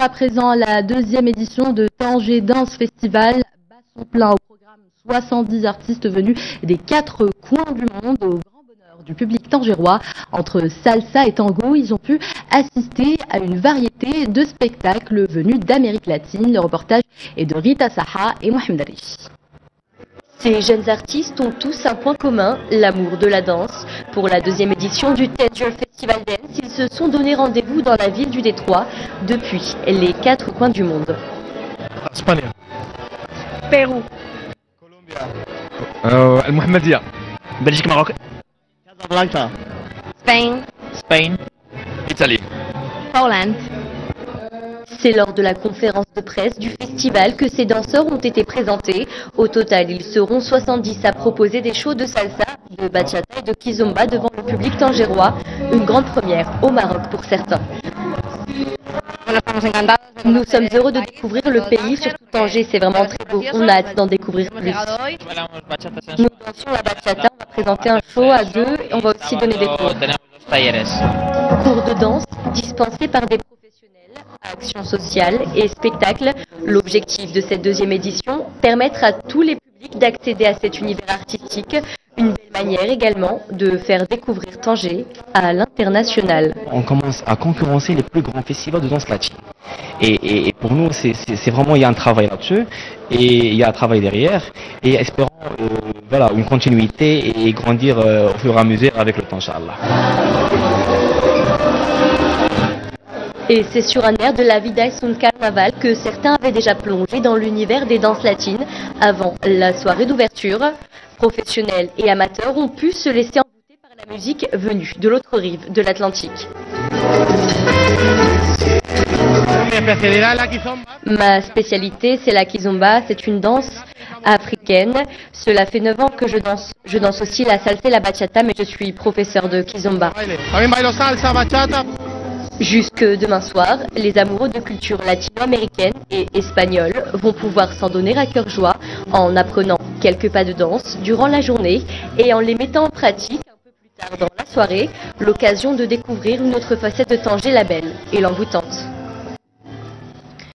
à présent la deuxième édition de Tanger Dance Festival. Bat son plein au programme 70 artistes venus des 4 coins du monde. Au grand bonheur du public tangérois, entre salsa et tango, ils ont pu assister à une variété de spectacles venus d'Amérique latine. Le reportage est de Rita Saha et Mohamed Arish. Ces jeunes artistes ont tous un point commun, l'amour de la danse. Pour la deuxième édition du Tanger Festival Dance, ils se sont donné rendez-vous dans la ville du Détroit depuis les 4 coins du monde. Espagne. Pérou. Colombia. Mohamedia. Belgique, Maroc. Casablanca. Spain. Italie. Poland. C'est lors de la conférence de presse du festival que ces danseurs ont été présentés. Au total, ils seront 70 à proposer des shows de salsa, de bachata et de kizomba devant le public tangérois. Une grande première au Maroc pour certains. Nous sommes heureux de découvrir le pays, surtout Tanger, c'est vraiment très beau. On a hâte d'en découvrir plus. Nous dansons la bachata, on va présenter un show à 2 et on va aussi donner des cours. Cours de danse dispensés par des professionnels, actions sociales et spectacles. L'objectif de cette deuxième édition, permettre à tous les publics d'accéder à cet univers artistique. Une belle manière également de faire découvrir Tanger à l'international. On commence à concurrencer les plus grands festivals de danse latine. Et pour nous, c'est vraiment, il y a un travail là-dessus, et il y a un travail derrière, et espérons voilà, une continuité et grandir au fur et à mesure avec le temps, Inch'Allah. Et c'est sur un air de la vida es un carnaval que certains avaient déjà plongé dans l'univers des danses latines avant la soirée d'ouverture. Professionnels et amateurs ont pu se laisser envoûter par la musique venue de l'autre rive de l'Atlantique. Ma spécialité, c'est la kizomba, c'est une danse africaine. Cela fait 9 ans que je danse. Je danse aussi la salsa et la bachata, mais je suis professeur de kizomba. Jusque demain soir, les amoureux de culture latino-américaine et espagnole vont pouvoir s'en donner à cœur joie en apprenant quelques pas de danse durant la journée et en les mettant en pratique un peu plus tard dans la soirée, l'occasion de découvrir une autre facette de Tanger la belle et l'envoûtante.